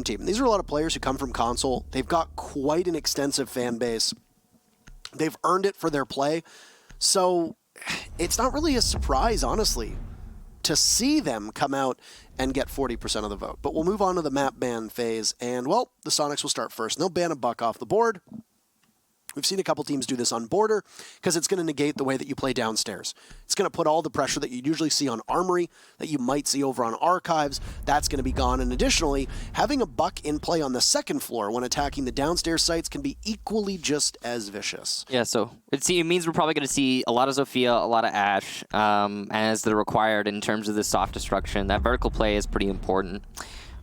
DreamTeam. And these are a lot of players who come from console. They've got quite an extensive fan base. They've earned it for their play. So it's not really a surprise, honestly, to see them come out and get 40% of the vote. But we'll move on to the map ban phase. And, well, the Soniqs will start first. They'll ban a buck off the board. We've seen a couple teams do this on border because it's going to negate the way that you play downstairs. It's going to put all the pressure that you usually see on Armory, that you might see over on Archives. That's going to be gone. And additionally, having a buck in play on the second floor when attacking the downstairs sites can be equally just as vicious. Yeah, so it means we're probably going to see a lot of Zofia, a lot of Ashe, as they're required in terms of the soft destruction. That vertical play is pretty important.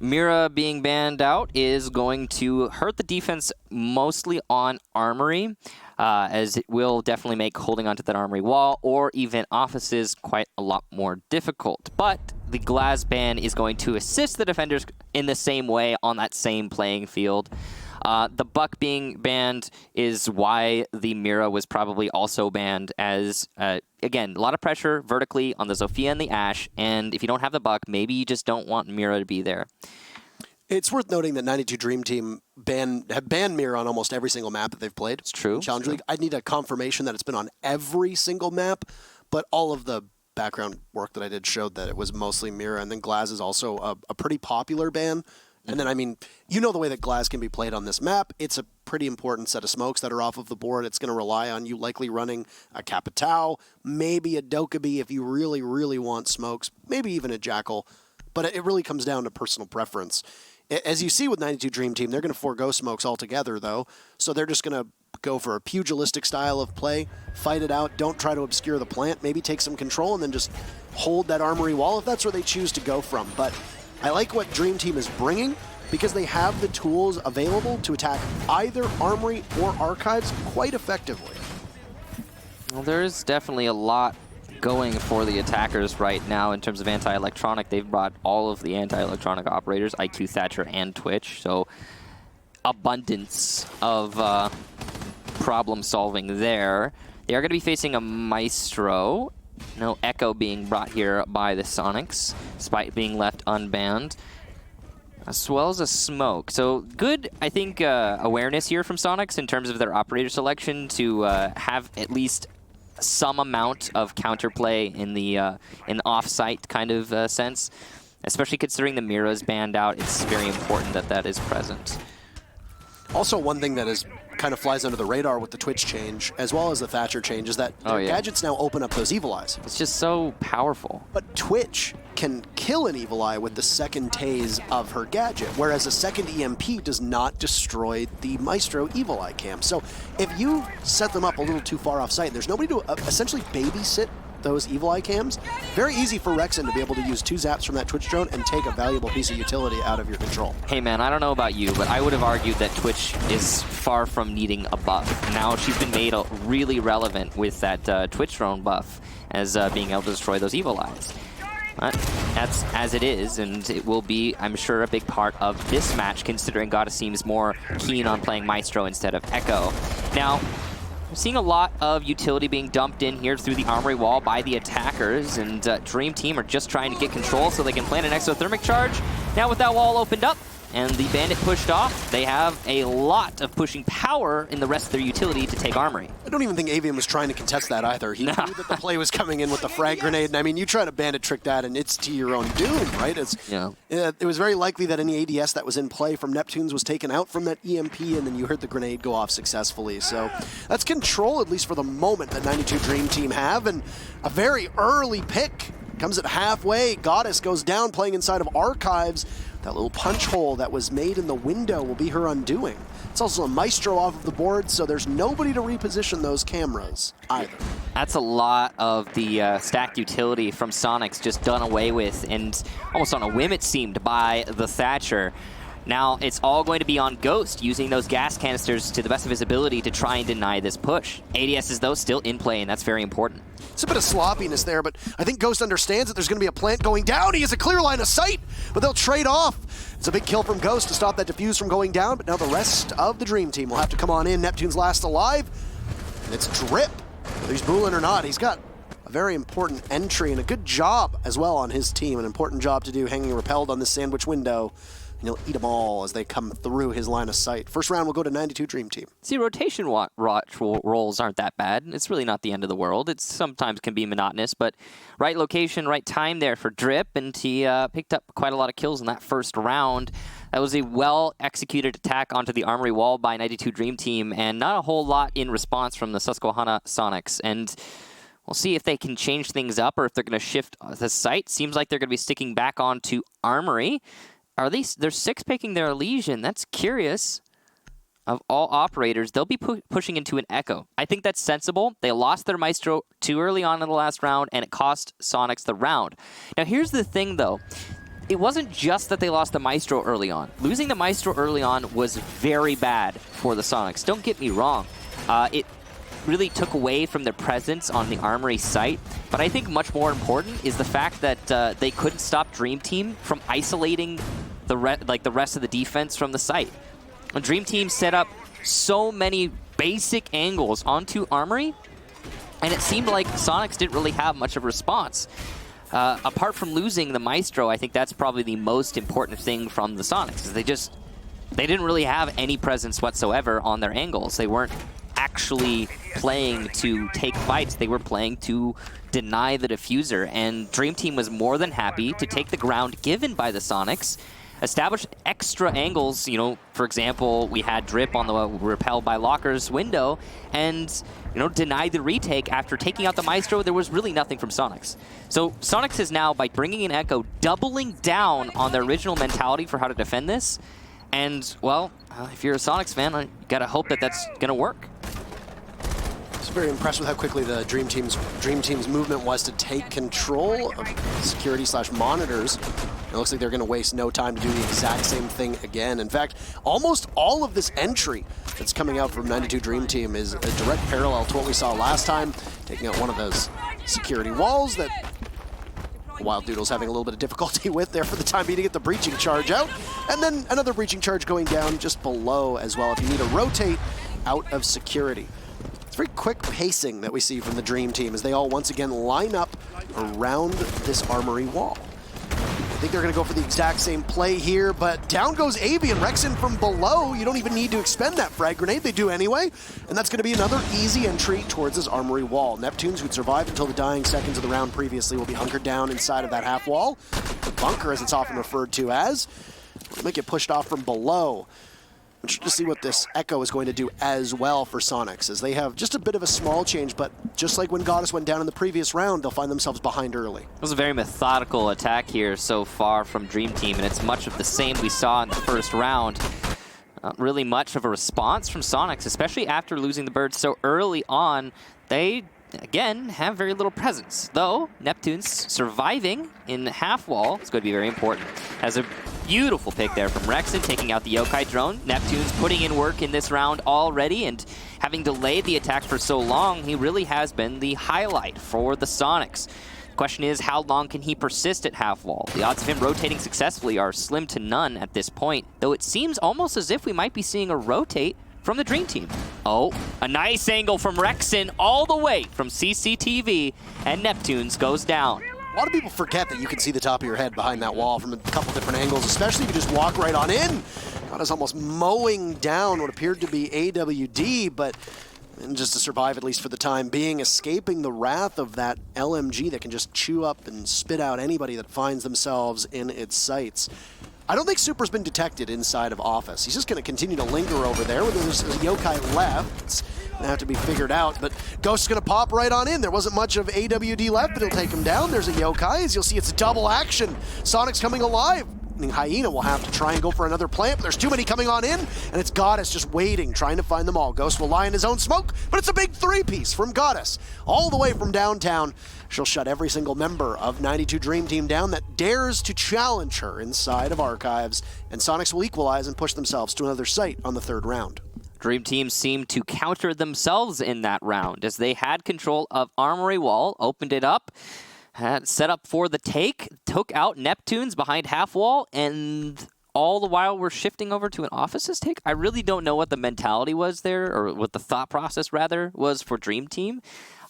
Mira being banned out is going to hurt the defense mostly on Armory, as it will definitely make holding onto that Armory wall or even offices quite a lot more difficult. But the glass ban is going to assist the defenders in the same way on that same playing field. The buck being banned is why the Mira was probably also banned, as, again, a lot of pressure vertically on the Zofia and the Ashe, and if you don't have the buck, maybe you just don't want Mira to be there. It's worth noting that 92 DreamTeam have banned Mira on almost every single map that they've played. It's true. Challenge League. I need a confirmation that it's been on every single map, but all of the background work that I did showed that it was mostly Mira, and then Glass is also a pretty popular ban. And then, I mean, you know the way that Glass can be played on this map. It's a pretty important set of smokes that are off of the board. It's going to rely on you likely running a Capitao, maybe a Dokkaebi if you really, really want smokes, maybe even a Jackal. But it really comes down to personal preference. As you see with 92 DreamTeam, they're going to forego smokes altogether, though. So they're just going to go for a pugilistic style of play, fight it out, don't try to obscure the plant, maybe take some control, and then just hold that Armory wall if that's where they choose to go from. But I like what DreamTeam is bringing because they have the tools available to attack either Armory or Archives quite effectively. Well, there's definitely a lot going for the attackers right now in terms of anti-electronic. They've brought all of the anti-electronic operators, IQ, Thatcher, and Twitch, so abundance of problem solving there. They are going to be facing a Maestro. No Echo being brought here by the Soniqs, despite being left unbanned, as well as a smoke. So good, I think, awareness here from Soniqs in terms of their operator selection to have at least some amount of counterplay in the off-site kind of sense. Especially considering the Mira's banned out, it's very important that that is present. Also, one thing that is kind of flies under the radar with the Twitch change, as well as the Thatcher change, is that gadgets now open up those Evil Eyes. It's just so powerful. But Twitch can kill an Evil Eye with the second tase of her gadget, whereas a second EMP does not destroy the Maestro Evil Eye cam. So if you set them up a little too far off-site, there's nobody to essentially babysit those Evil Eye cams. Very easy for Rexen to be able to use 2 zaps from that Twitch drone and take a valuable piece of utility out of your control. Hey man, I don't know about you, but I would have argued that Twitch is far from needing a buff. Now she's been made really relevant with that Twitch drone buff as being able to destroy those Evil Eyes. But that's as it is, and it will be, I'm sure, a big part of this match, considering Goddess seems more keen on playing Maestro instead of Echo. Now, we're seeing a lot of utility being dumped in here through the Armory wall by the attackers, and DreamTeam are just trying to get control so they can plant an exothermic charge. Now with that wall opened up and the Bandit pushed off, they have a lot of pushing power in the rest of their utility to take Armory. I don't even think Avian was trying to contest that either. He knew that the play was coming in with the frag grenade, and I mean, you try to Bandit trick that and it's to your own doom, right? It was very likely that any ADS that was in play from Neptunes was taken out from that EMP, and then you heard the grenade go off successfully. So that's control, at least for the moment, that 92 DreamTeam have, and a very early pick. Comes at halfway, Goddess goes down playing inside of Archives. That little punch hole that was made in the window will be her undoing. It's also a Maestro off of the board, so there's nobody to reposition those cameras either. That's a lot of the stacked utility from Soniqs just done away with, and almost on a whim it seemed, by the Thatcher. Now it's all going to be on Ghost, using those gas canisters to the best of his ability to try and deny this push. ADS is, though, still in play, and that's very important. It's a bit of sloppiness there, but I think Ghost understands that there's going to be a plant going down. He has a clear line of sight, but they'll trade off. It's a big kill from Ghost to stop that diffuse from going down, but now the rest of the DreamTeam will have to come on in. Neptune's last alive, and it's Drip. Whether he's Boolean or not, he's got a very important entry and a good job as well on his team. An important job to do, hanging repelled on this sandwich window. and he'll eat them all as they come through his line of sight. First round will go to 92 Dream Team. See, rotation rolls aren't that bad. It's really not the end of the world. It sometimes can be monotonous, but right location, right time there for Drip, and he picked up quite a lot of kills in that first round. That was a well-executed attack onto the armory wall by 92 Dream Team, and not a whole lot in response from the Susquehanna Soniqs. And we'll see if they can change things up or if they're going to shift the site. Seems like they're going to be sticking back onto armory. They're 6-picking their Elysian. That's curious. Of all operators, they'll be pushing into an Echo. I think that's sensible. They lost their Maestro too early on in the last round, and it cost Soniqs the round. Now, here's the thing, though. It wasn't just that they lost the Maestro early on. Losing the Maestro early on was very bad for the Soniqs. Don't get me wrong. It really took away from their presence on the armory site. But I think much more important is the fact that they couldn't stop Dream Team from isolating the rest of the defense from the site. When Dream Team set up so many basic angles onto armory, and it seemed like Soniqs didn't really have much of a response. Apart from losing the Maestro, I think that's probably the most important thing from the Soniqs, is they didn't really have any presence whatsoever on their angles. They weren't actually playing to take fights. They were playing to deny the diffuser, and Dream Team was more than happy to take the ground given by the Soniqs, establish extra angles. You know, for example, we had Drip on the Repel by Locker's window, and denied the retake after taking out the Maestro. There was really nothing from Soniqs. So Soniqs is now, by bringing in Echo, doubling down on their original mentality for how to defend this. And, well, if you're a Soniqs fan, you gotta hope that that's gonna work. I was very impressed with how quickly the Dream Team's movement was to take control of security/monitors. It looks like they're going to waste no time to do the exact same thing again. In fact, almost all of this entry that's coming out from 92 Dream Team is a direct parallel to what we saw last time, taking out one of those security walls that Wild Doodle's having a little bit of difficulty with there for the time being to get the breaching charge out. And then another breaching charge going down just below as well if you need to rotate out of security. It's very quick pacing that we see from the Dream Team as they all once again line up around this armory wall. I think they're going to go for the exact same play here, but down goes Avi and Rexon from below. You don't even need to expend that frag grenade. They do anyway, and that's going to be another easy entry towards this armory wall. Neptunes, who'd survived until the dying seconds of the round previously, will be hunkered down inside of that half wall. The bunker, as it's often referred to as, might get pushed off from below. I'm interested to see what this Echo is going to do as well for Soniqs, as they have just a bit of a small change, but just like when Goddess went down in the previous round, they'll find themselves behind early. It was a very methodical attack here so far from Dream Team, and it's much of the same we saw in the first round. Not really much of a response from Soniqs, especially after losing the bird so early on. They, again, have very little presence. Though, Neptune's surviving in half wall is going to be very important. Has a beautiful pick there from Rexon, taking out the Yokai drone. Neptune's putting in work in this round already, and having delayed the attack for so long, he really has been the highlight for the Soniqs. The question is, how long can he persist at half wall? The odds of him rotating successfully are slim to none at this point, though it seems almost as if we might be seeing a rotate from the Dream Team. Oh, a nice angle from Rexon all the way from CCTV, and Neptune's goes down. A lot of people forget that you can see the top of your head behind that wall from a couple different angles, especially if you just walk right on in. God is almost mowing down what appeared to be AWD, but just to survive, at least for the time being, escaping the wrath of that LMG that can just chew up and spit out anybody that finds themselves in its sights. I don't think Super's been detected inside of Office. He's just going to continue to linger over there. There's a Yokai left. It's going to have to be figured out, but Ghost's going to pop right on in. There wasn't much of AWD left, but he'll take him down. There's a Yokai. As you'll see, it's a double action. Soniqs coming alive. And Hyena will have to try and go for another plant, but there's too many coming on in, and it's Goddess just waiting, trying to find them all. Ghost will lie in his own smoke, but it's a big three-piece from Goddess. All the way from downtown. She'll shut every single member of 92 Dream Team down that dares to challenge her inside of Archives, and Soniqs will equalize and push themselves to another site on the third round. Dream Team seemed to counter themselves in that round as they had control of Armory Wall, opened it up, had set up for the take, took out Neptunes behind half wall, and all the while we're shifting over to an Office's take. I really don't know what the mentality was there, or what the thought process, rather, was for Dream Team.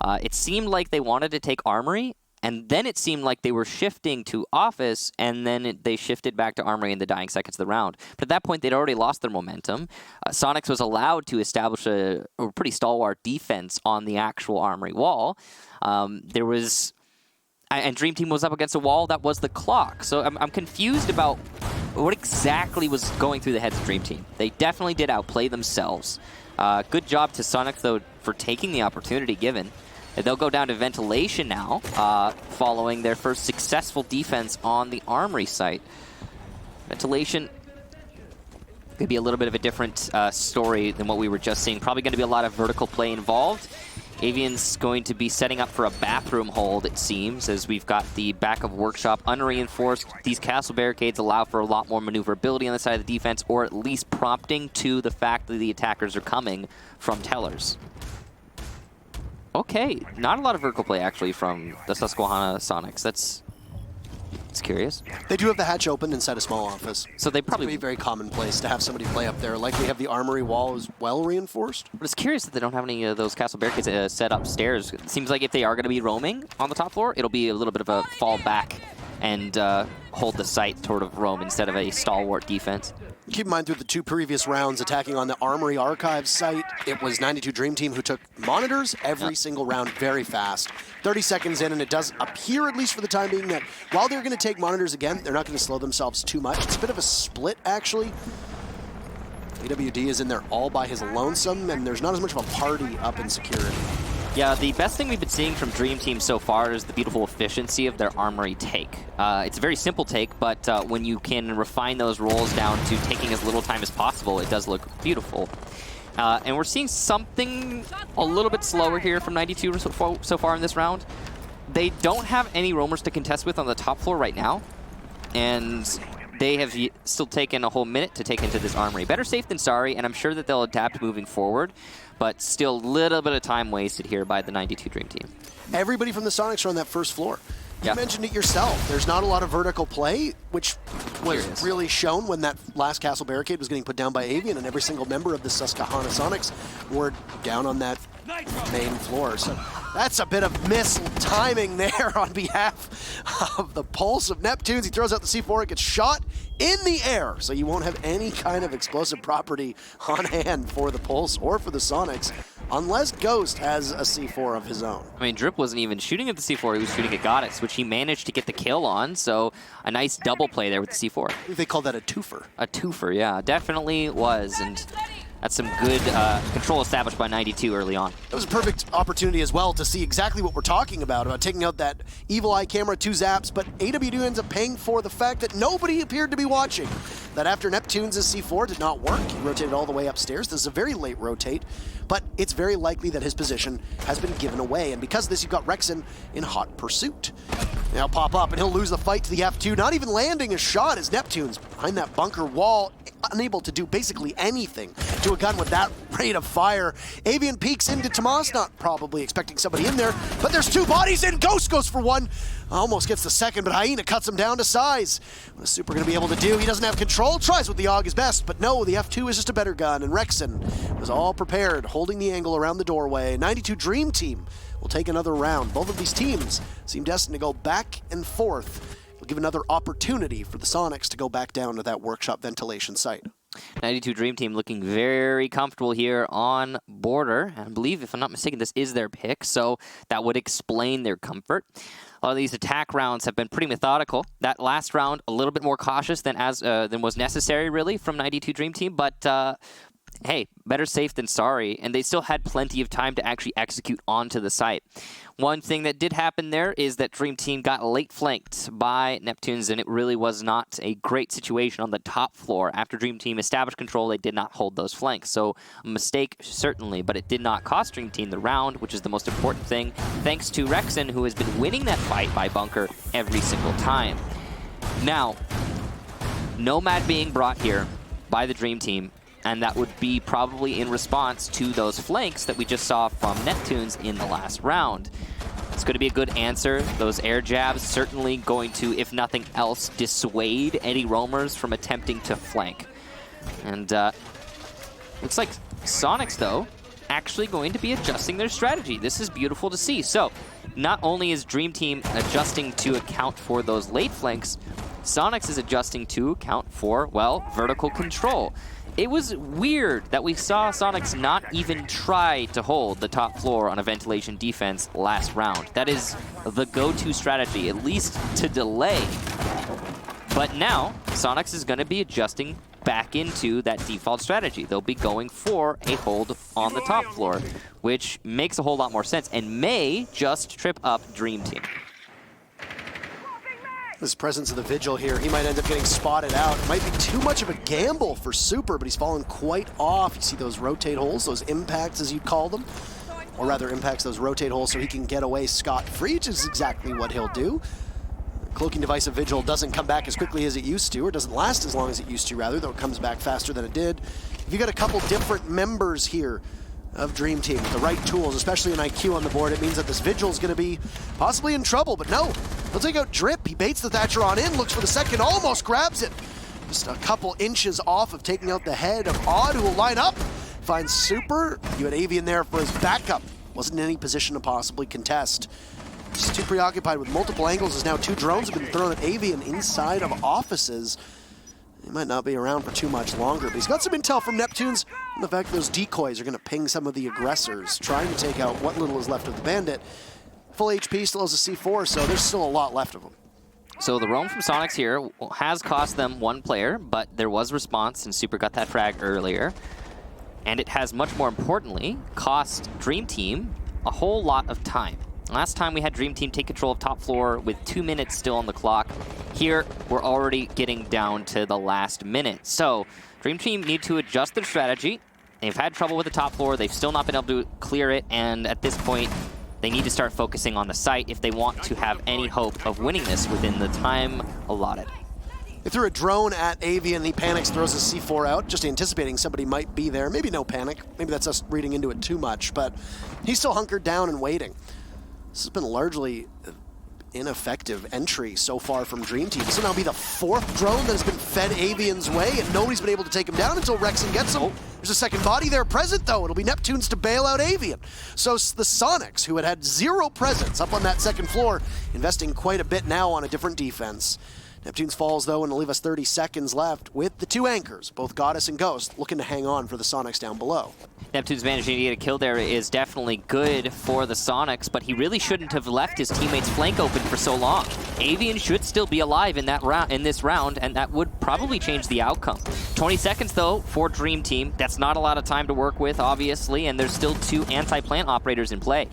It seemed like they wanted to take Armory, and then it seemed like they were shifting to Office, and then they shifted back to Armory in the dying seconds of the round. But at that point, they'd already lost their momentum. Soniqs was allowed to establish a pretty stalwart defense on the actual Armory wall. There was... And DreamTeam was up against a wall that was the clock. So I'm confused about what exactly was going through the heads of DreamTeam. They definitely did outplay themselves. Good job to Soniqs, though, for taking the opportunity given. They'll go down to ventilation now, following their first successful defense on the Armory site. Ventilation could be a little bit of a different story than what we were just seeing. Probably going to be a lot of vertical play involved. Avian's going to be setting up for a bathroom hold, it seems, as we've got the back of Workshop unreinforced. These castle barricades allow for a lot more maneuverability on the side of the defense, or at least prompting to the fact that the attackers are coming from tellers. Okay, not a lot of vertical play, actually, from the Susquehanna Soniqs. That's curious. They do have the hatch open inside a small office. So they probably... It's very commonplace to have somebody play up there. Like we have the Armory wall as well reinforced. But it's curious that they don't have any of those castle barricades set upstairs. It seems like if they are going to be roaming on the top floor, it'll be a little bit of a fall back and hold the site sort of roam instead of a stalwart defense. Keep in mind, through the 2 previous rounds attacking on the Armory Archives site, it was 92 DreamTeam who took monitors every single round very fast. 30 seconds in, and it does appear, at least for the time being, that while they're going to take monitors again, they're not going to slow themselves too much. It's a bit of a split, actually. AWD is in there all by his lonesome, and there's not as much of a party up in security. Yeah, the best thing we've been seeing from DreamTeam so far is the beautiful efficiency of their Armory take. It's a very simple take, but when you can refine those rolls down to taking as little time as possible, it does look beautiful. And we're seeing something a little bit slower here from 92 so far in this round. They don't have any roamers to contest with on the top floor right now, and they have still taken a whole minute to take into this Armory. Better safe than sorry, and I'm sure that they'll adapt moving forward, but still a little bit of time wasted here by the 92 DreamTeam. Everybody from the Soniqs are on that first floor. You Yeah. mentioned it yourself. There's not a lot of vertical play, which was really shown when that last castle barricade was getting put down by Avian, and every single member of the Susquehanna Soniqs were down on that main floor. So that's a bit of miss timing there on behalf of the Pulse of Neptunes. He throws out the C4, it gets shot in the air, so you won't have any kind of explosive property on hand for the Pulse or for the Soniqs, unless Ghost has a C4 of his own. I mean, Drip wasn't even shooting at the C4, he was shooting at Goddess, which he managed to get the kill on, so a nice double play there with the C4. I think they call that a twofer. A twofer, yeah, definitely was, and that's some good control established by 92 early on. It was a perfect opportunity as well to see exactly what we're talking about taking out that Evil Eye camera, 2 zaps, but AWD ends up paying for the fact that nobody appeared to be watching. That after Neptune's C4 did not work, he rotated all the way upstairs. This is a very late rotate, but it's very likely that his position has been given away, and because of this, you've got Rexon in hot pursuit. Now pop up, and he'll lose the fight to the F2, not even landing a shot as Neptune's behind that bunker wall, unable to do basically anything to a gun with that rate of fire. Avian peeks into Tomas, not probably expecting somebody in there, but there's 2 bodies in. Ghost goes for 1, almost gets the second, but Hyena cuts him down to size. What is Super going to be able to do? He doesn't have control, tries with the AUG his best, but no, the F2 is just a better gun, and Rexon was all prepared, holding the angle around the doorway. 92 DreamTeam will take another round. Both of these teams seem destined to go back and forth. It'll give another opportunity for the Soniqs to go back down to that Workshop ventilation site. 92 DreamTeam looking very comfortable here on border. And I believe, if I'm not mistaken, this is their pick, so that would explain their comfort. A lot of these attack rounds have been pretty methodical. That last round, a little bit more cautious than was necessary, really, from 92 DreamTeam, but hey, better safe than sorry, and they still had plenty of time to actually execute onto the site. One thing that did happen there is that DreamTeam got late flanked by Neptunes, and it really was not a great situation on the top floor. After DreamTeam established control, they did not hold those flanks. So a mistake, certainly, but it did not cost DreamTeam the round, which is the most important thing, thanks to Rexon, who has been winning that fight by bunker every single time. Now, Nomad being brought here by the DreamTeam, and that would be probably in response to those flanks that we just saw from Neptunes in the last round. It's going to be a good answer. Those air jabs certainly going to, if nothing else, dissuade any roamers from attempting to flank. And looks like Soniqs, though, actually going to be adjusting their strategy. This is beautiful to see. So not only is DreamTeam adjusting to account for those late flanks, Soniqs is adjusting to account for, well, vertical control. It was weird that we saw Soniqs not even try to hold the top floor on a ventilation defense last round. That is the go-to strategy, at least to delay. But now, Soniqs is going to be adjusting back into that default strategy. They'll be going for a hold on the top floor, which makes a whole lot more sense and may just trip up DreamTeam. This presence of the Vigil here, he might end up getting spotted out. It might be too much of a gamble for Super, but he's fallen quite off. You see those rotate holes, those impacts as you'd call them, or rather impacts those rotate holes so he can get away scot-free, which is exactly what he'll do. The cloaking device of Vigil doesn't come back as quickly as it used to, or doesn't last as long as it used to, rather, though it comes back faster than it did. If you got a couple different members here of DreamTeam with the right tools, especially an IQ on the board, it means that this Vigil's going to be possibly in trouble, but no. He'll take out Drip. He baits the Thatcher on in, looks for the second, almost grabs it. Just a couple inches off of taking out the head of Odd, who will line up. Finds Super. You had Avian there for his backup. Wasn't in any position to possibly contest. Just too preoccupied with multiple angles as now two drones have been thrown at Avian inside of offices. He might not be around for too much longer, but he's got some intel from Neptunes on the fact that those decoys are going to ping some of the aggressors, trying to take out what little is left of the Bandit. Full HP, still has a C4, so there's still a lot left of them. So the roam from Soniqs here has cost them one player, but there was response, and Super got that frag earlier. And it has, much more importantly, cost DreamTeam a whole lot of time. Last time we had DreamTeam take control of top floor with 2 minutes still on the clock. Here, we're already getting down to the last minute. So DreamTeam need to adjust their strategy. They've had trouble with the top floor. They've still not been able to clear it, and at this point, they need to start focusing on the site if they want to have any hope of winning this within the time allotted. They threw a drone at Avian, he panics, throws his C4 out, just anticipating somebody might be there. Maybe no panic, maybe that's us reading into it too much, but he's still hunkered down and waiting. This has been largely ineffective entry so far from DreamTeam. This will now be the fourth drone that has been fed Avian's way, and nobody's been able to take him down until Rexon gets him. There's a second body there present, though. It'll be Neptunes to bail out Avian. So the Soniqs, who had zero presence up on that second floor, investing quite a bit now on a different defense. Neptunes falls, though, and it'll leave us 30 seconds left with the two anchors, both Goddess and Ghost, looking to hang on for the Soniqs down below. Neptune's managing to get a kill there is definitely good for the Soniqs, but he really shouldn't have left his teammate's flank open for so long. Avian should still be alive in that round, in this round, and that would probably change the outcome. 20 seconds, though, for DreamTeam. That's not a lot of time to work with, obviously, and there's still two anti-plant operators in play.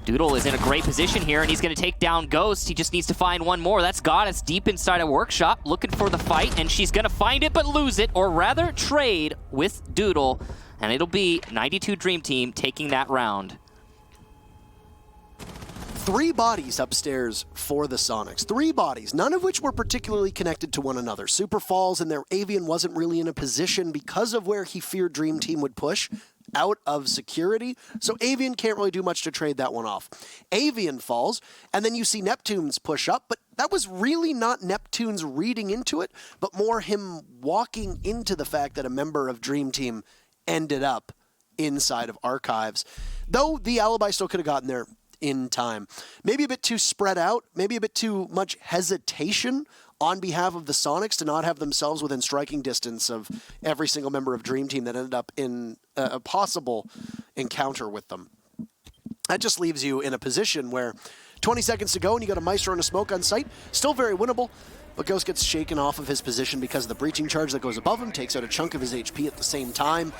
Doodle is in a great position here, and he's going to take down Ghost. He just needs to find one more. That's Goddess deep inside a workshop, looking for the fight, and she's going to find it but lose it, or rather trade with Doodle. And it'll be 92 DreamTeam taking that round. 3 bodies upstairs for the Soniqs. 3 bodies, none of which were particularly connected to one another. Super falls, and their Avian wasn't really in a position because of where he feared DreamTeam would push out of security. So Avian can't really do much to trade that one off. Avian falls, and then you see Neptunes push up, but that was really not Neptunes reading into it, but more him walking into the fact that a member of DreamTeam ended up inside of Archives. Though the alibi still could have gotten there in time. Maybe a bit too spread out, maybe a bit too much hesitation on behalf of the Soniqs to not have themselves within striking distance of every single member of DreamTeam that ended up in a possible encounter with them. That just leaves you in a position where 20 seconds to go and you got a Maestro and a Smoke on site. Still very winnable, but Ghost gets shaken off of his position because of the breaching charge that goes above him, takes out a chunk of his HP at the same time,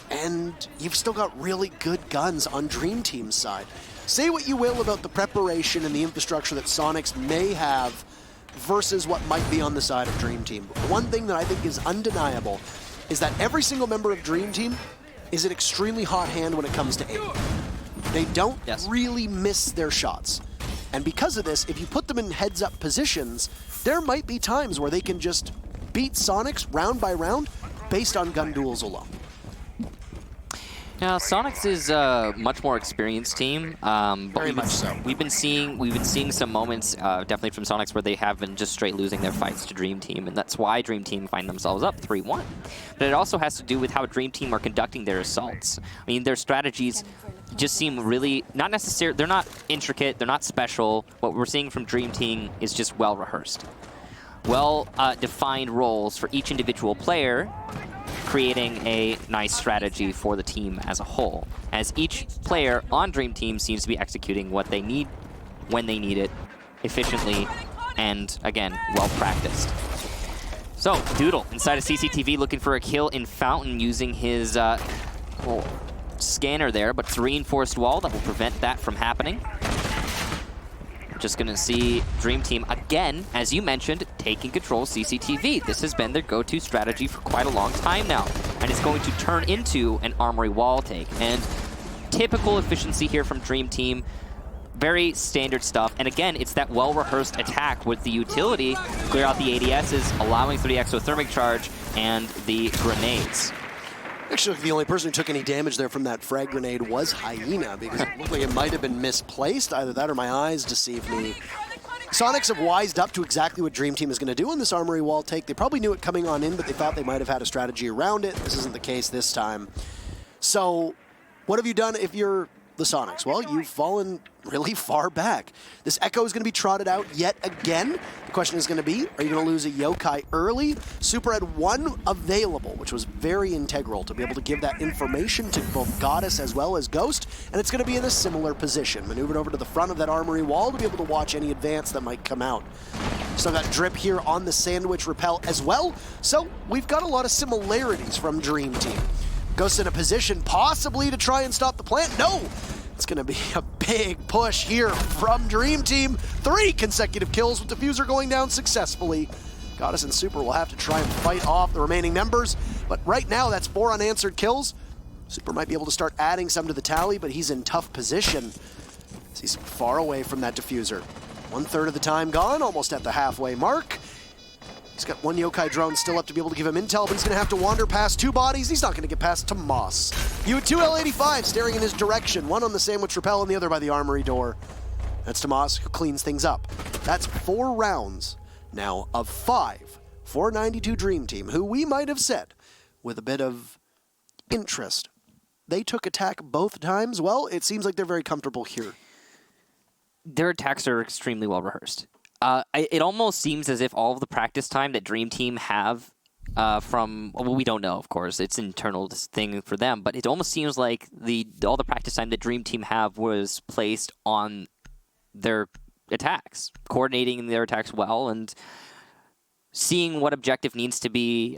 and you've still got really good guns on DreamTeam's side. Say what you will about the preparation and the infrastructure that Soniqs may have versus what might be on the side of DreamTeam. But one thing that I think is undeniable is that every single member of DreamTeam is an extremely hot hand when it comes to aim. They don't really miss their shots. And because of this, if you put them in heads-up positions, there might be times where they can just beat Soniqs round by round based on gun duels alone. Yeah, Soniqs is a much more experienced team. Very much so. We've been seeing some moments, definitely from Soniqs, where they have been just straight losing their fights to DreamTeam, and that's why DreamTeam find themselves up 3-1. But it also has to do with how DreamTeam are conducting their assaults. I mean, their strategies just seem really not necessarily, they're not intricate, they're not special. What we're seeing from Dream Team is just well rehearsed. Well defined roles for each individual player, creating a nice strategy for the team as a whole. As each player on Dream Team seems to be executing what they need, when they need it, efficiently, and again, well practiced. So, Doodle inside of CCTV looking for a kill in Fountain using his scanner there, but it's a reinforced wall that will prevent that from happening. Just gonna see Dream Team again, as you mentioned, taking control of CCTV. This has been their go-to strategy for quite a long time now, and it's going to turn into an armory wall take. And typical efficiency here from Dream Team, very standard stuff. And again, it's that well-rehearsed attack with the utility, clear out the ADSs, allowing for the exothermic charge and the grenades. Actually, the only person who took any damage there from that frag grenade was Hyena, because it looked like it might have been misplaced. Either that or my eyes deceived me. Soniqs have wised up to exactly what Dream Team is going to do on this armory wall take. They probably knew it coming on in, but they thought they might have had a strategy around it. This isn't the case this time. So what have you done if you're the Soniqs? Well, you've fallen really far back. This Echo is going to be trotted out yet again. The question is going to be, are you going to lose a Yokai early? Super had one available, which was very integral to be able to give that information to both Goddess as well as Ghost, and it's going to be in a similar position, maneuvered over to the front of that armory wall to be able to watch any advance that might come out. Still got Drip here on the sandwich rappel as well, so we've got a lot of similarities from Dream Team. Ghost in a position possibly to try and stop the plant. No! It's going to be a big push here from Dream Team. 3 consecutive kills with Diffuser going down successfully. Goddess and Super will have to try and fight off the remaining members, but right now that's 4 unanswered kills. Super might be able to start adding some to the tally, but he's in tough position. He's far away from that Diffuser. 1/3 of the time gone, almost at the halfway mark. He's got 1 Yokai drone still up to be able to give him intel, but he's going to have to wander past 2 bodies. He's not going to get past Tomas. You had 2 L85 staring in his direction, one on the sandwich rappel and the other by the armory door. That's Tomas who cleans things up. That's 4 rounds now of 5 for 92 Dream Team, who we might have said, with a bit of interest, they took attack both times. Well, it seems like they're very comfortable here. Their attacks are extremely well rehearsed. It almost seems as if all of the practice time that Dream Team have from, well, we don't know, of course, it's an internal thing for them, but it almost seems like all the practice time that Dream Team have was placed on their attacks, coordinating their attacks well and seeing what objective needs to be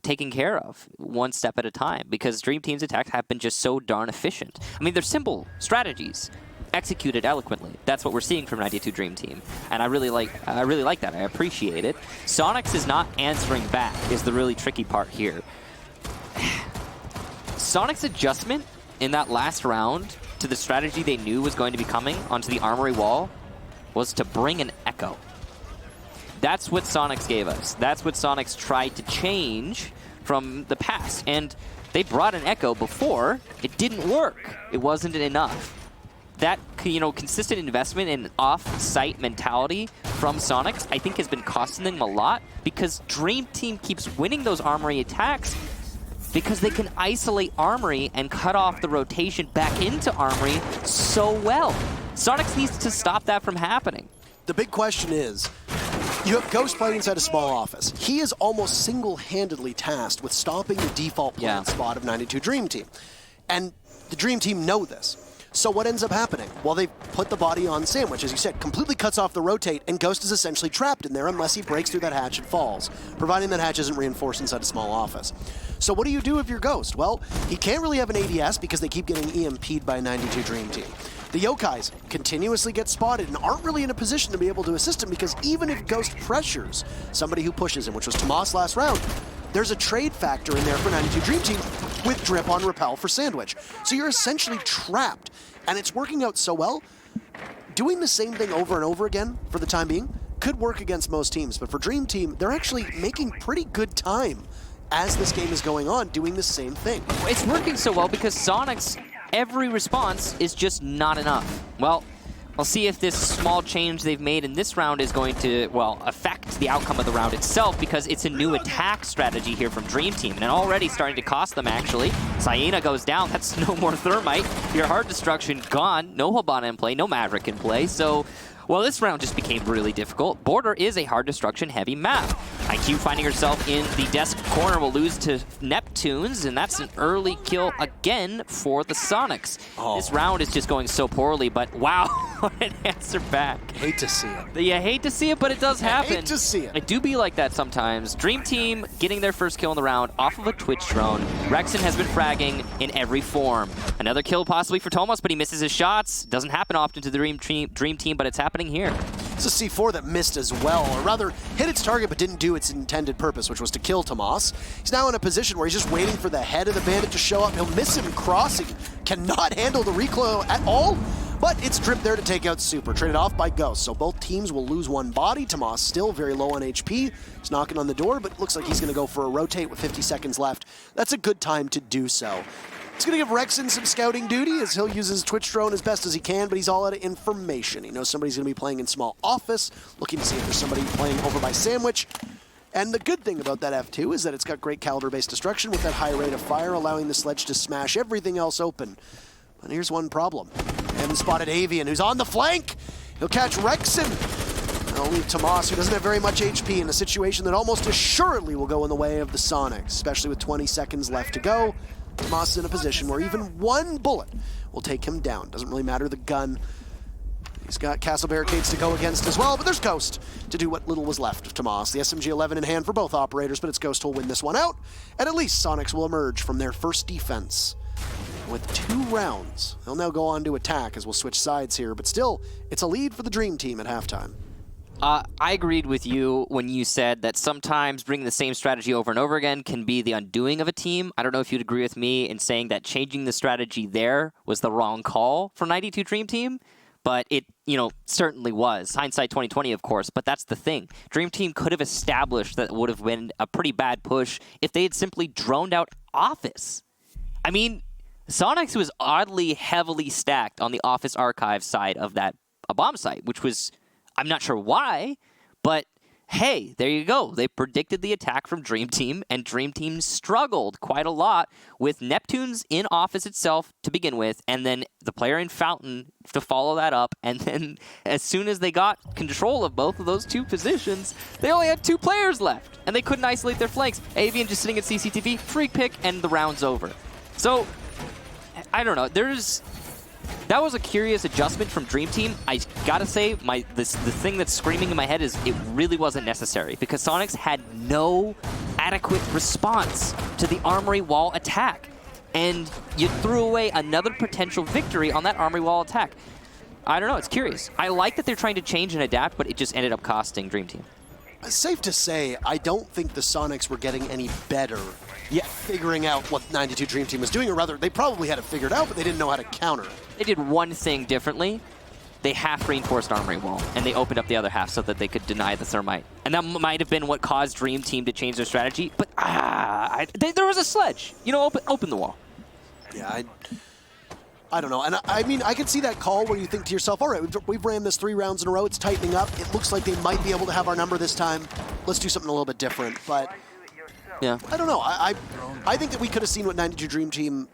taken care of one step at a time, because Dream Team's attacks have been just so darn efficient. I mean, they're simple strategies, executed eloquently. That's what we're seeing from 92 Dream Team, and I really like that. I appreciate it. Soniqs is not answering back is the really tricky part here. Soniqs' adjustment in that last round to the strategy they knew was going to be coming onto the armory wall was to bring an Echo. That's what Soniqs gave us. That's what Soniqs tried to change from the past, and they brought an Echo before. It didn't work. It wasn't enough. That, consistent investment in off-site mentality from Soniqs, I think, has been costing them a lot, because Dream Team keeps winning those armory attacks because they can isolate armory and cut off the rotation back into armory so well. Soniqs needs to stop that from happening. The big question is, you have Ghost playing inside a small office. He is almost single-handedly tasked with stopping the default plant spot of 92 Dream Team. And the Dream Team know this. So what ends up happening? Well, they put the body on sandwich, as you said, completely cuts off the rotate, and Ghost is essentially trapped in there unless he breaks through that hatch and falls, providing that hatch isn't reinforced inside a small office. So what do you do if you're Ghost? Well, he can't really have an ADS because they keep getting EMP'd by 92 Dream Team. The Yokais continuously get spotted and aren't really in a position to be able to assist him, because even if Ghost pressures somebody who pushes him, which was Tomas last round, there's a trade factor in there for 92 Dream Team with Drip on Rappel for Sandwich. So you're essentially trapped, and it's working out so well. Doing the same thing over and over again for the time being could work against most teams, but for Dream Team, they're actually making pretty good time as this game is going on, doing the same thing. It's working so well because Soniqs, every response is just not enough. Well, I'll see if this small change they've made in this round is going to, well, affect the outcome of the round itself, because it's a new attack strategy here from DreamTeam, and already starting to cost them, actually. Syena goes down. That's no more Thermite. Your Hard Destruction gone. No Hibana in play. No Maverick in play. So, well, this round just became really difficult. Border is a Hard Destruction heavy map. IQ finding herself in the desk corner will lose to Neptunes, and that's an early kill again for the Soniqs. Oh. This round is just going so poorly, but wow, what an answer back. Hate to see it. Yeah, hate to see it, but it does happen. Hate to see it. It do be like that sometimes. DreamTeam getting their first kill in the round off of a Twitch drone. Rexon has been fragging in every form. Another kill possibly for Tomos, but he misses his shots. Doesn't happen often to the DreamTeam, but it's happening here. It's a C4 that missed as well, or rather hit its target but didn't do its intended purpose, which was to kill Tomas. He's now in a position where he's just waiting for the head of the bandit to show up. He'll miss him crossing, cannot handle the recoil at all, but it's Drip there to take out Super, traded off by Ghost. So both teams will lose one body. Tomas still very low on HP. He's knocking on the door, but looks like he's going to go for a rotate with 50 seconds left. That's a good time to do so. It's going to give Rexon some scouting duty as he'll use his Twitch drone as best as he can, but he's all out of information. He knows somebody's going to be playing in small office, looking to see if there's somebody playing over by Sandwich. And the good thing about that F2 is that it's got great caliber-based destruction with that high rate of fire, allowing the sledge to smash everything else open. But here's one problem. Haven't spotted Avian, who's on the flank. He'll catch Rexon. They'll leave Tomas, who doesn't have very much HP, in a situation that almost assuredly will go in the way of the Soniqs, especially with 20 seconds left to go. Tomas is in a position where even one bullet will take him down. Doesn't really matter the gun. He's got castle barricades to go against as well, but there's Ghost to do what little was left of Tomas. The SMG-11 in hand for both operators, but it's Ghost who'll win this one out, and at least Soniqs will emerge from their first defense with 2 rounds. They'll now go on to attack as we'll switch sides here, but still, it's a lead for the Dream Team at halftime. I agreed with you when you said that sometimes bringing the same strategy over and over again can be the undoing of a team. I don't know if you'd agree with me in saying that changing the strategy there was the wrong call for 92 Dream Team, but it, certainly was. Hindsight 2020, of course, but that's the thing. Dream Team could have established that it would have been a pretty bad push if they had simply droned out Office. I mean, Soniqs was oddly heavily stacked on the Office archive side of that bomb site, which was... I'm not sure why, but hey, there you go. They predicted the attack from DreamTeam, and DreamTeam struggled quite a lot with Neptunes in Office itself to begin with, and then the player in Fountain to follow that up, and then as soon as they got control of both of those 2 positions, they only had 2 players left, and they couldn't isolate their flanks. Avian just sitting at CCTV, free pick, and the round's over. So, I don't know. That was a curious adjustment from DreamTeam. I gotta say, the thing that's screaming in my head is it really wasn't necessary, because Soniqs had no adequate response to the Armory Wall attack. And you threw away another potential victory on that Armory Wall attack. I don't know, it's curious. I like that they're trying to change and adapt, but it just ended up costing DreamTeam. Safe to say, I don't think the Soniqs were getting any better figuring out what 92 Dream Team was doing, or rather, they probably had it figured out, but they didn't know how to counter it. They did one thing differently. They half-reinforced Armory Wall, and they opened up the other half so that they could deny the Thermite. And that might have been what caused Dream Team to change their strategy, but there was a sledge. Open the wall. Yeah, I don't know. And I mean, I can see that call where you think to yourself, all right, we've ran this 3 rounds in a row. It's tightening up. It looks like they might be able to have our number this time. Let's do something a little bit different. But yeah, I don't know. I think that we could have seen what 92 Dream Team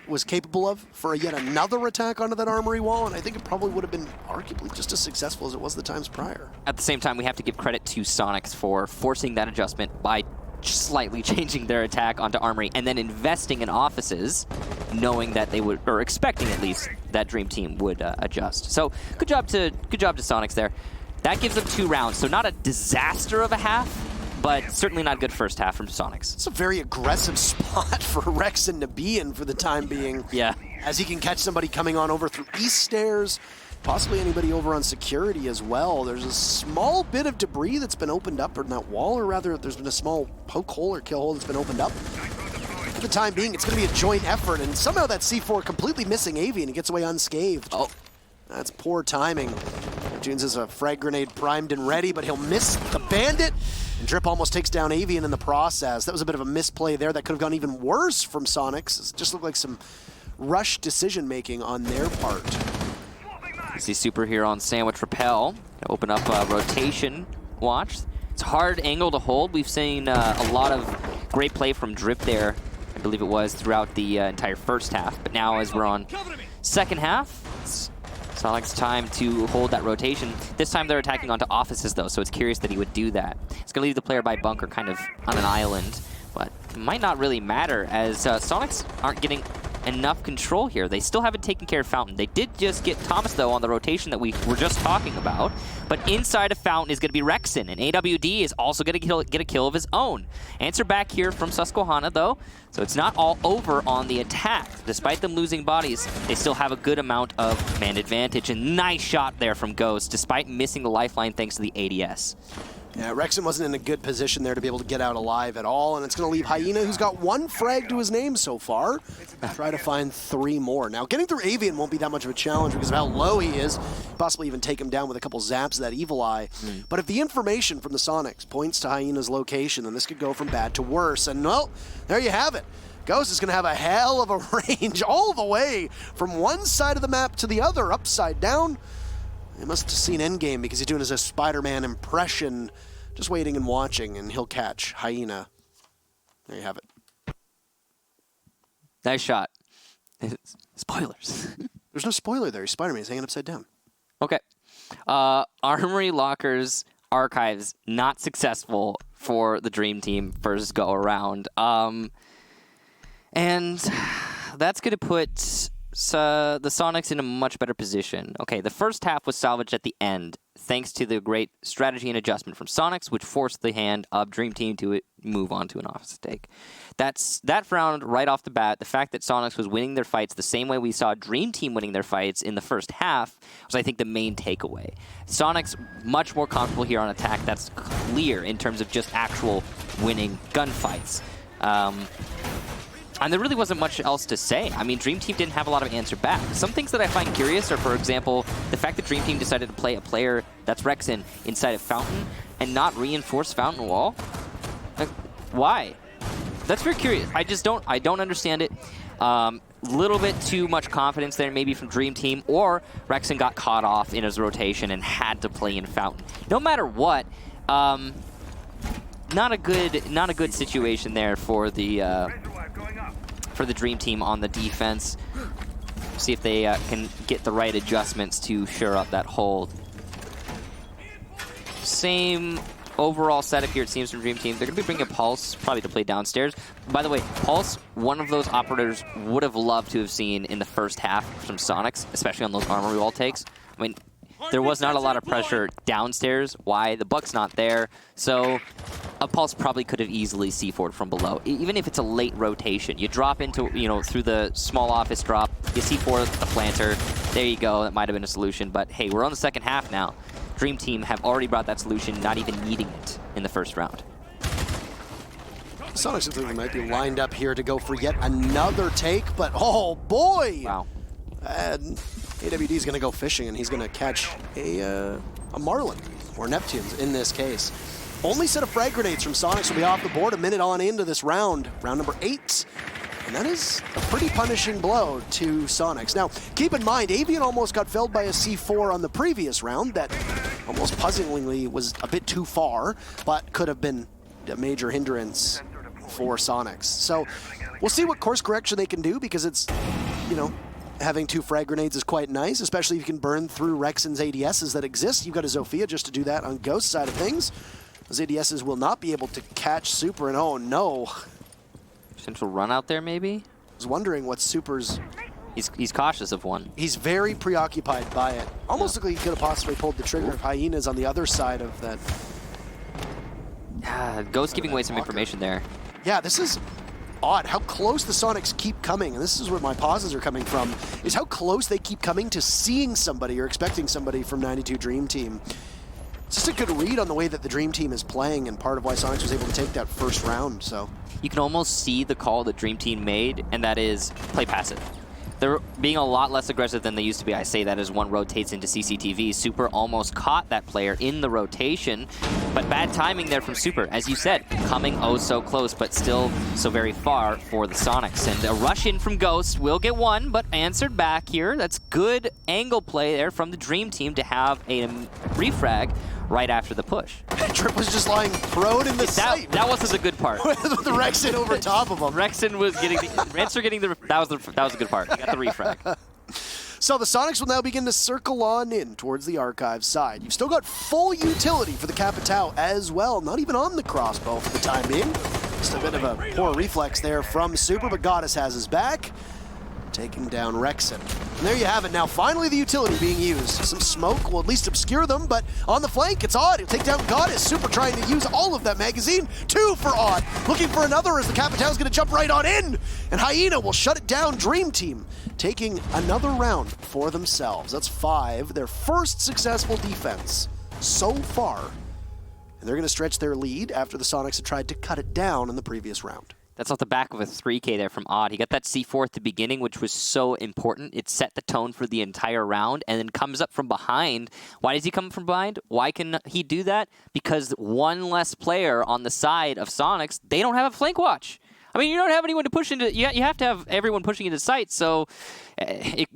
was capable of for yet another attack onto that Armory Wall, and I think it probably would have been arguably just as successful as it was the times prior. At the same time, we have to give credit to Soniqs for forcing that adjustment by slightly changing their attack onto Armory and then investing in offices, knowing that they would, or expecting at least, that Dream Team would adjust. So good job to Soniqs there. That gives them 2 rounds, so not a disaster of a half, but certainly not a good first half from Soniqs. It's a very aggressive spot for Rexon to be in for the time being. Yeah. As he can catch somebody coming on over through East Stairs, possibly anybody over on security as well. There's a small bit of debris that's been opened up in that wall, or rather there's been a small poke hole or kill hole that's been opened up. For the time being, it's going to be a joint effort, and somehow that C4 completely missing Avian. He gets away unscathed. Oh. That's poor timing. Jones has a frag grenade primed and ready, but he'll miss the bandit. And Drip almost takes down Avian in the process. That was a bit of a misplay there. That could have gone even worse from Soniqs. It just looked like some rushed decision-making on their part. See Super here on Sandwich Rappel. Open up rotation watch. It's a hard angle to hold. We've seen a lot of great play from Drip there, I believe it was, throughout the entire first half. But now as we're on second half, it's Soniqs' time to hold that rotation. This time they're attacking onto offices though, so it's curious that he would do that. It's going to leave the player by bunker kind of on an island, but it might not really matter as Soniqs aren't getting enough control here. They still haven't taken care of Fountain. They did just get Thomas, though, on the rotation that we were just talking about. But inside of Fountain is going to be Rexen, and AWD is also going to get a kill of his own. Answer back here from Susquehanna, though, so it's not all over on the attack. Despite them losing bodies, they still have a good amount of man advantage. And nice shot there from Ghost, despite missing the lifeline thanks to the ADS. Yeah, Rexen wasn't in a good position there to be able to get out alive at all, and it's going to leave Hyena, who's got 1 frag to his name so far, try to find 3 more. Now, getting through Avian won't be that much of a challenge because of how low he is. Possibly even take him down with a couple zaps of that Evil Eye. But if the information from the Soniqs points to Hyena's location, then this could go from bad to worse. And, well, there you have it. Ghost is going to have a hell of a range all the way from one side of the map to the other, upside down. He must have seen Endgame because he's doing his Spider-Man impression, just waiting and watching, and he'll catch Hyena. There you have it. Nice shot. Spoilers. There's no spoiler there. Spider-Man is hanging upside down. Okay. Armory Lockers Archives not successful for the Dream Team first go around. And that's going to put the Soniqs in a much better position. Okay, the first half was salvaged at the end, thanks to the great strategy and adjustment from Soniqs, which forced the hand of Dream Team to move on to an office take. That round right off the bat, the fact that Soniqs was winning their fights the same way we saw Dream Team winning their fights in the first half was, I think, the main takeaway. Soniqs much more comfortable here on attack. That's clear in terms of just actual winning gunfights. And there really wasn't much else to say. I mean, Dream Team didn't have a lot of answer back. Some things that I find curious are, for example, the fact that Dream Team decided to play a player that's Rexen inside of Fountain and not reinforce Fountain Wall. Like, why? That's very curious. I don't understand it. Little bit too much confidence there maybe from Dream Team, or Rexen got caught off in his rotation and had to play in Fountain. No matter what, not a good situation there for the Dream Team on the defense. See if they can get the right adjustments to shore up that hold. Same overall setup here, it seems, from Dream Team. They're going to be bringing Pulse, probably to play downstairs. By the way, Pulse, one of those operators would have loved to have seen in the first half from Soniqs, especially on those armory wall takes. I mean, there was not a lot of pressure downstairs. Why? The buck's not there. So a Pulse probably could have easily C4'd from below. Even if it's a late rotation, you drop into, through the small office drop, you C4 the planter. There you go. That might have been a solution. But hey, we're on the second half now. Dream Team have already brought that solution, not even needing it in the first round. Soniqs might be lined up here to go for yet another take, but oh boy! Wow. AWD is going to go fishing, and he's going to catch a Marlin, or Neptunes in this case. Only set of frag grenades from Soniqs will be off the board a minute on into this round, round number 8. And that is a pretty punishing blow to Soniqs. Now, keep in mind, Avian almost got felled by a C4 on the previous round that almost puzzlingly was a bit too far, but could have been a major hindrance for Soniqs. So we'll see what course correction they can do, because it's, having 2 frag grenades is quite nice, especially if you can burn through Rexen's ADSs that exist. You've got a Zofia just to do that on Ghost side of things. Those ADSs will not be able to catch Super, and oh no. Potential run out there, maybe? I was wondering what Super's... He's cautious of one. He's very preoccupied by it. Almost looked like he could have possibly pulled the trigger if Hyena's on the other side of that. Ghost giving away some information there. Yeah, this is odd. How close the Soniqs keep coming, and this is where my pauses are coming from, is how close they keep coming to seeing somebody or expecting somebody from 92 Dream Team. It's just a good read on the way that the Dream Team is playing, and part of why Soniqs was able to take that first round. So you can almost see the call that Dream Team made, and that is play passive. They're being a lot less aggressive than they used to be. I say that as one rotates into CCTV. Super almost caught that player in the rotation, but bad timing there from Super. As you said, coming oh so close, but still so very far for the Sonics. And a rush in from Ghost will get one, but answered back here. That's good angle play there from the Dream Team to have a refrag right after the push. Trip was just lying prone in the sight. That wasn't the good part. With the Rexen over top of him. Rexen was getting the Rancer getting the that was the good part. He got the refrag. So the Sonics will now begin to circle on in towards the archive side. You've still got full utility for the Capitao as well. Not even on the crossbow for the time being. Just a bit of a poor reflex there from Super, but Goddess has his back. Taking down Rexen. And there you have it now, finally the utility being used. Some smoke will at least obscure them, but on the flank, it's Odd. He'll take down Goddess. Super trying to use all of that magazine. 2 for Odd. Looking for another as the Capitao's gonna jump right on in. And Hyena will shut it down. Dream Team taking another round for themselves. That's 5, their first successful defense so far. And they're gonna stretch their lead after the Sonics had tried to cut it down in the previous round. That's off the back of a 3K there from Odd. He got that C4 at the beginning, which was so important. It set the tone for the entire round, and then comes up from behind. Why does he come from behind? Why can he do that? Because one less player on the side of Sonics, they don't have a flank watch. I mean, you don't have anyone to push into. You have to have everyone pushing into sight. So,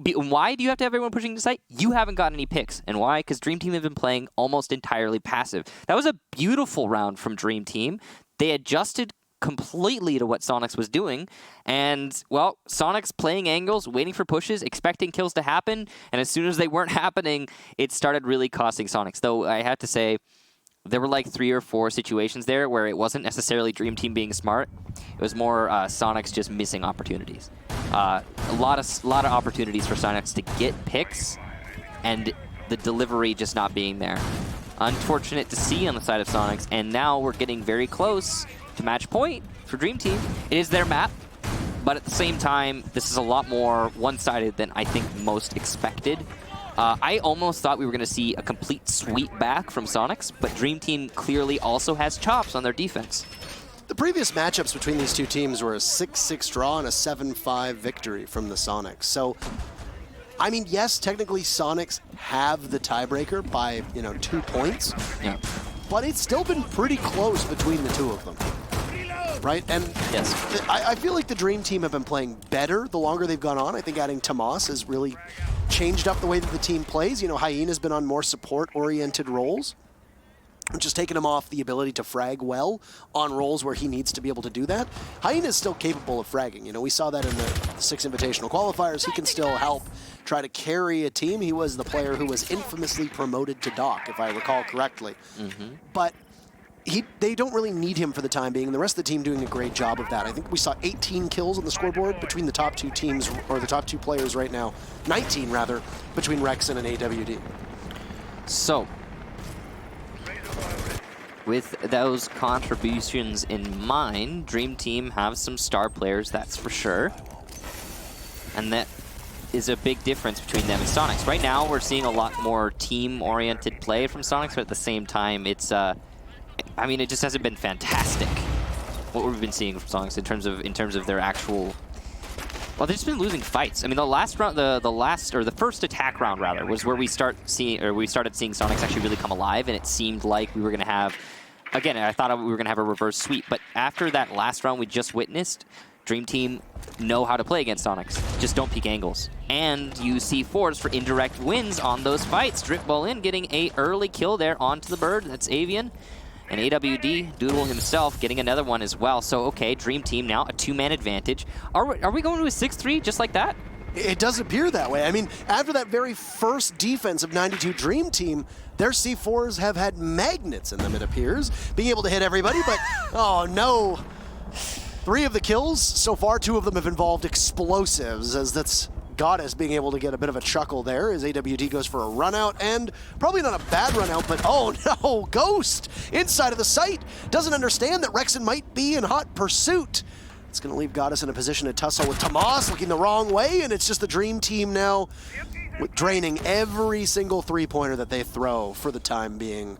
why do you have to have everyone pushing into sight? You haven't got any picks, and why? Because Dream Team have been playing almost entirely passive. That was a beautiful round from Dream Team. They adjusted completely to what Sonics was doing, and well, Sonics playing angles, waiting for pushes, expecting kills to happen, and as soon as they weren't happening, it started really costing Sonics. Though I have to say, there were like 3 or 4 situations there where it wasn't necessarily Dream Team being smart. It was more Sonics just missing opportunities. A lot of opportunities for Sonics to get picks, and the delivery just not being there. Unfortunate to see on the side of Sonics, and now we're getting very close to match point for Dream Team. It is their map, but at the same time, this is a lot more one-sided than I think most expected. I almost thought we were going to see a complete sweep back from Sonics, but Dream Team clearly also has chops on their defense. The previous matchups between these two teams were a 6-6 draw and a 7-5 victory from the Sonics. So, I mean, yes, technically Sonics have the tiebreaker by, 2 points. Yeah. But it's still been pretty close between the two of them. Right? And yes, I feel like the Dream Team have been playing better the longer they've gone on. I think adding Tomas has really changed up the way that the team plays. Hyena's been on more support-oriented roles, which has taken him off the ability to frag well on roles where he needs to be able to do that. Hyena's still capable of fragging. We saw that in the 6 Invitational qualifiers. He can still help try to carry a team. He was the player who was infamously promoted to Doc, if I recall correctly. But they don't really need him for the time being. The rest of the team doing a great job of that. I think we saw 18 kills on the scoreboard between the top 2 teams, or the top 2 players right now. 19, rather, between Rexen and AWD. So, with those contributions in mind, Dream Team have some star players, that's for sure. And that is a big difference between them and Sonics. Right now, we're seeing a lot more team-oriented play from Sonics, but at the same time, it's I mean, it just hasn't been fantastic what we've been seeing from Sonics in terms of their actual. Well, they've just been losing fights. I mean, the last round, the first attack round rather, was where we started seeing Sonics actually really come alive, and it seemed like we were going to have. Again, I thought we were going to have a reverse sweep, but after that last round we just witnessed, Dream Team know how to play against Sonics. Just don't peek angles. And use C4s for indirect wins on those fights. Drip ball in, getting a early kill there onto the bird. That's Avian. And AWD, Doodle himself, getting another one as well. So, okay, Dream Team now, a 2-man advantage. Are we going to a 6-3 just like that? It does appear that way. I mean, after that very first defense of 92 Dream Team, their C4s have had magnets in them, it appears. Being able to hit everybody, but, oh no. 3 of the kills so far, 2 of them have involved explosives, as that's Goddess being able to get a bit of a chuckle there as AWD goes for a run out, and probably not a bad run out, but oh no, Ghost inside of the site doesn't understand that Rexen might be in hot pursuit. It's going to leave Goddess in a position to tussle with Tomas looking the wrong way, and it's just the Dream Team now draining every single 3-pointer that they throw for the time being.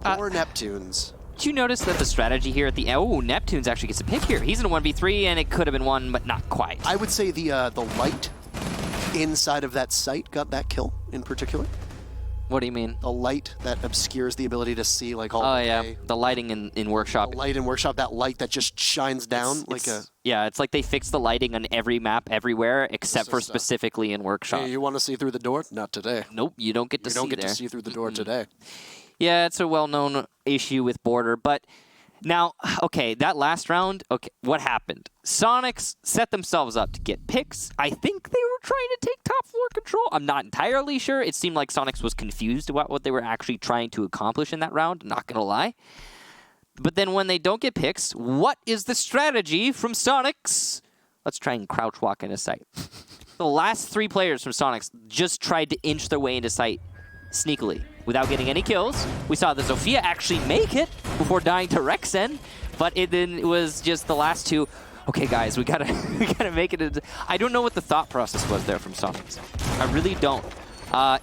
Poor Neptunes. Did you notice that the strategy here at the Neptunes actually gets a pick here? He's in a 1v3, and it could have been one, but not quite. I would say the light inside of that site got that kill in particular. What do you mean? The light that obscures the ability to see like all Oh, the yeah. way. The lighting in Workshop. The light in Workshop, that light that just shines down like a... Yeah, it's like they fixed the lighting on every map everywhere except for specifically in Workshop. Hey, you want to see through the door? Not today. Nope, you don't get to see there. You don't get to see through the door today. Yeah, it's a well-known issue with Border, but now, okay, that last round, okay, what happened? Soniqs set themselves up to get picks. I think they were trying to take top 4 control. I'm not entirely sure. It seemed like Soniqs was confused about what they were actually trying to accomplish in that round, not going to lie. But then when they don't get picks, what is the strategy from Soniqs? Let's try and crouch walk into sight. The last 3 players from Soniqs just tried to inch their way into sight sneakily without getting any kills. We saw the Zofia actually make it before dying to Rexen, but it was just the last 2. Okay, guys, we gotta make it. I don't know what the thought process was there from Soniqs. I really don't.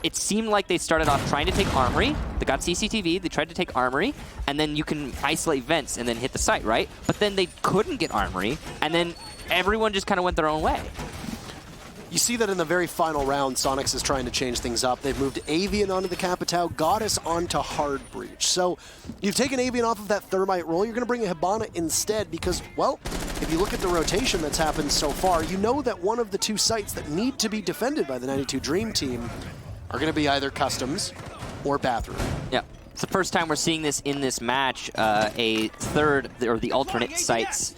It seemed like they started off trying to take Armory. They got CCTV. They tried to take Armory, and then you can isolate vents and then hit the site, right? But then they couldn't get Armory, and then everyone just kind of went their own way. You see that in the very final round, Soniqs is trying to change things up. They've moved Avian onto the Capitao, Goddess onto Hard Breach. So you've taken Avian off of that Thermite role. You're going to bring a Hibana instead because, well, if you look at the rotation that's happened so far, you know that one of the 2 sites that need to be defended by the 92 Dream Team are going to be either Customs or Bathroom. Yeah. It's the first time we're seeing this in this match, a third, or the alternate sites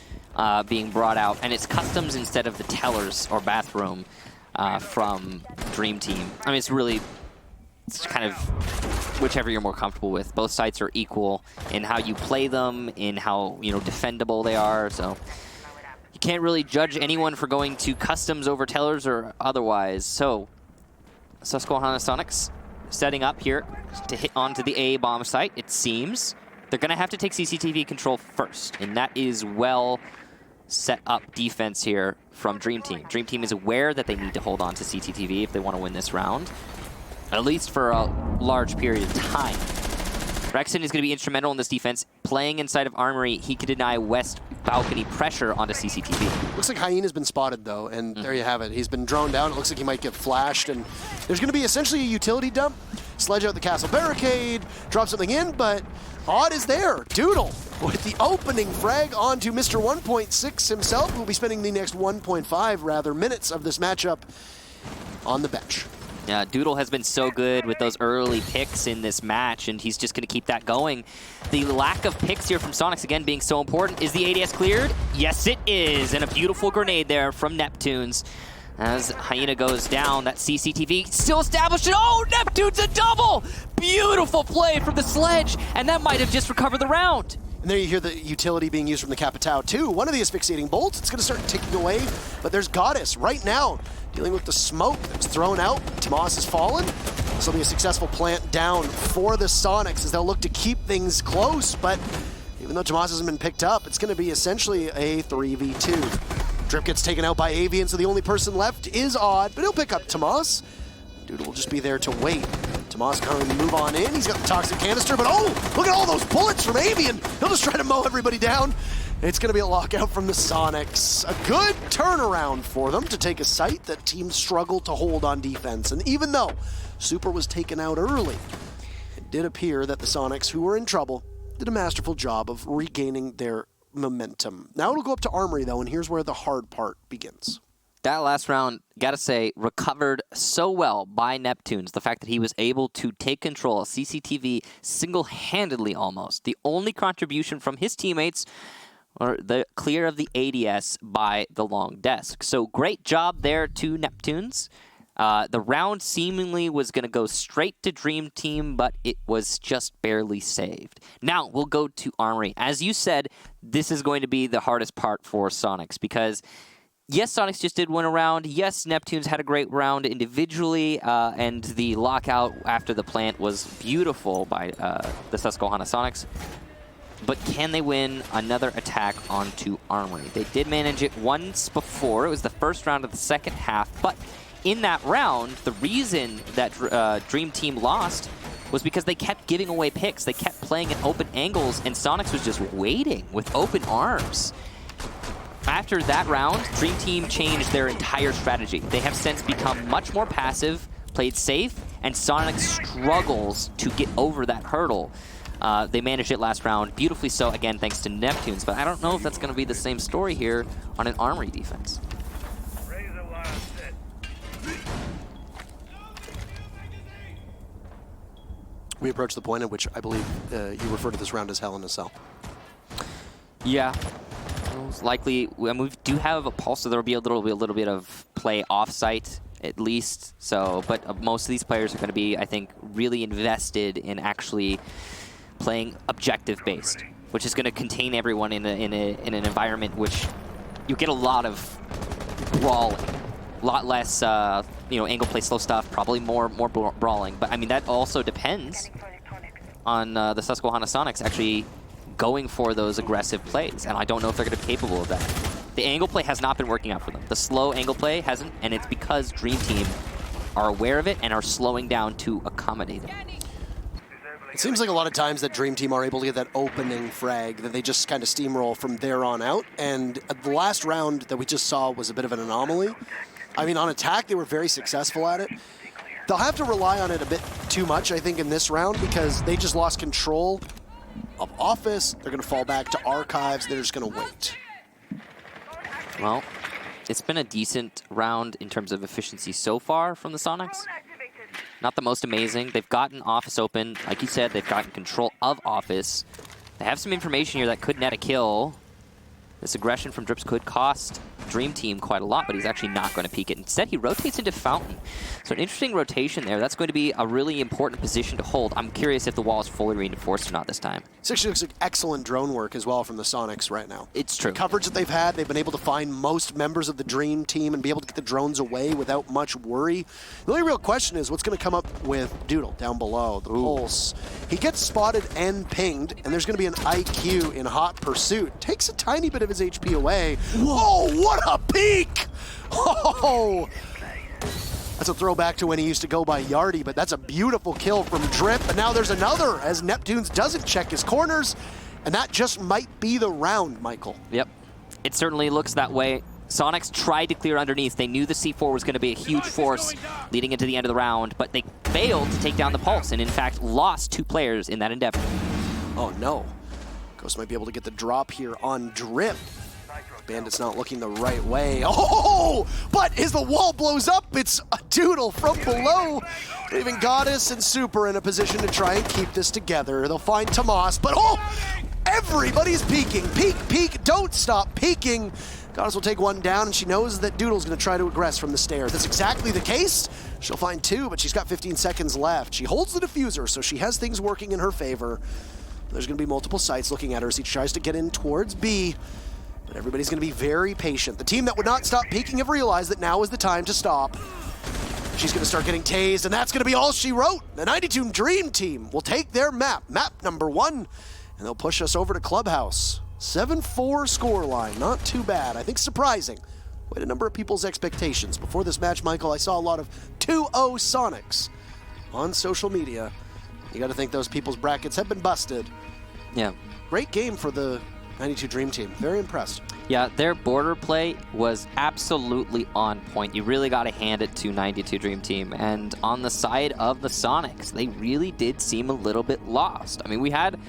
being brought out, and it's Customs instead of the Tellers or Bathroom from Dream Team. I mean, it's kind of whichever you're more comfortable with. Both sites are equal in how you play them, in how, you know, defendable they are, so you can't really judge anyone for going to Customs over Tellers or otherwise. So Susquehanna Soniqs setting up here to hit onto the A bomb site, it seems. They're going to have to take CCTV control first, and that is well set up defense here from Dream Team. Dream Team is aware that they need to hold on to CCTV if they want to win this round, at least for a large period of time. Rexen is going to be instrumental in this defense. Playing inside of Armory, he can deny West balcony pressure onto CCTV. Looks like Hyena's been spotted, though, and there you have it. He's been droned down. It looks like he might get flashed, and there's going to be essentially a utility dump. Sledge out the castle barricade, drop something in, but Odd is there. Doodle with the opening frag onto Mr. 1.6 himself, who will be spending the next 1.5, minutes of this matchup on the bench. Yeah, Doodle has been so good with those early picks in this match, and he's just going to keep that going. The lack of picks here from Soniqs, again, being so important. Is the ADS cleared? Yes, it is, and a beautiful grenade there from Neptunes. As Hyena goes down, that CCTV still established it. Oh, Neptune's a double! Beautiful play from the Sledge, and that might have just recovered the round. And there you hear the utility being used from the Capitao too. One of the asphyxiating bolts, it's going to start ticking away, but there's Goddess right now dealing with the smoke that was thrown out. Tomas has fallen. This will be a successful plant down for the Soniqs as they'll look to keep things close, but even though Tomas hasn't been picked up, it's going to be essentially a 3v2. Drip gets taken out by Avian, so the only person left is Odd, but he'll pick up Tomas. Doodle will just be there to wait. Tomas going to move on in. He's got the toxic canister, but oh, look at all those bullets from Avian. He'll just try to mow everybody down. It's going to be a lockout from the Soniqs. A good turnaround for them to take a site that teams struggle to hold on defense. And even though Super was taken out early, it did appear that the Soniqs, who were in trouble, did a masterful job of regaining their momentum. Now it'll go up to Armory, though, and here's where the hard part begins. That last round, gotta say, recovered so well by Neptunes. The fact that he was able to take control of CCTV single-handedly almost. The only contribution from his teammates or the clear of the ADS by the long desk. So great job there to Neptunes. The round seemingly was going to go straight to Dream Team, but it was just barely saved. Now we'll go to Armory. As you said, this is going to be the hardest part for Soniqs because yes, Soniqs just did win a round. Yes, Neptunes had a great round individually, and the lockout after the plant was beautiful by the Susquehanna Soniqs. But can they win another attack onto Armory? They did manage it once before. It was the first round of the second half. But in that round, the reason that Dream Team lost was because they kept giving away picks. They kept playing at open angles, and Soniqs was just waiting with open arms. after that round, DreamTeam changed their entire strategy. They have since become much more passive, played safe, and Sonic struggles to get over that hurdle. They managed it last round, beautifully so, again, thanks to Neptunes, but I don't know if that's going to be the same story here on an Armory defense. We approach the point at which I believe you refer to this round as Hell in a Cell. Yeah. Most likely, I mean, we do have a pulse, so there will be a little bit of play off-site, at least. So, but most of these players are going to be, I think, really invested in actually playing objective-based, which is going to contain everyone in an environment which you get a lot of brawling, a lot less, angle play, slow stuff, probably more brawling. But I mean, that also depends on the Susquehanna Sonics actually going for those aggressive plays, and I don't know if they're going to be capable of that. The angle play has not been working out for them. The slow angle play hasn't, and it's because DreamTeam are aware of it and are slowing down to accommodate it. It seems like a lot of times that DreamTeam are able to get that opening frag, that they just kind of steamroll from there on out, and the last round that we just saw was a bit of an anomaly. I mean, on attack, they were very successful at it. They'll have to rely on it a bit too much, I think, in this round, because they just lost control of Office. They're going to fall back to Archives. They're just going to wait. Well, it's been a decent round in terms of efficiency so far from the Sonics. Not the most amazing. They've gotten Office open. Like you said, they've gotten control of Office. They have some information here that could net a kill. This aggression from Drips could cost DreamTeam quite a lot, but he's actually not going to peek it. Instead, he rotates into Fountain. So an interesting rotation there. That's going to be a really important position to hold. I'm curious if the wall is fully reinforced or not this time. This actually looks like excellent drone work as well from the Sonics right now. It's true. The coverage that they've had, they've been able to find most members of the Dream Team and be able to get the drones away without much worry. The only real question is what's going to come up with Doodle down below, the Pulse. He gets spotted and pinged, and there's going to be an IQ in hot pursuit. Takes a tiny bit of his HP away. Whoa, what a peek! Oh! That's a throwback to when he used to go by Yardy, but that's a beautiful kill from Drip. And now there's another as Neptunes doesn't check his corners. And that just might be the round, Michael. Yep. It certainly looks that way. Sonics tried to clear underneath. They knew the C4 was going to be a huge force leading into the end of the round, but they failed to take down the Pulse and, in fact, lost 2 players in that endeavor. Oh, no. Ghost might be able to get the drop here on Drip. Bandit's not looking the right way. Oh, but as the wall blows up, it's a Doodle from below. Even Goddess and Super in a position to try and keep this together. They'll find Tomas, but everybody's peeking. Peek, peek, don't stop peeking. Goddess will take one down, and she knows that Doodle's going to try to aggress from the stairs. That's exactly the case. She'll find 2, but she's got 15 seconds left. She holds the diffuser, so she has things working in her favor. There's going to be multiple sites looking at her as he tries to get in towards B. But everybody's going to be very patient. The team that would not stop peeking have realized that now is the time to stop. She's going to start getting tased, and that's going to be all she wrote. The 92 Dream Team will take their map number 1, and they'll push us over to Clubhouse. 7-4 scoreline, not too bad. I think surprising. Quite a number of people's expectations. Before this match, Michael, I saw a lot of 2-0 Sonics on social media. You got to think those people's brackets have been busted. Yeah. Great game for the 92 Dream Team. Very impressed. Yeah, their border play was absolutely on point. You really got to hand it to 92 Dream Team. And on the side of the Sonics, they really did seem a little bit lost. I mean, we had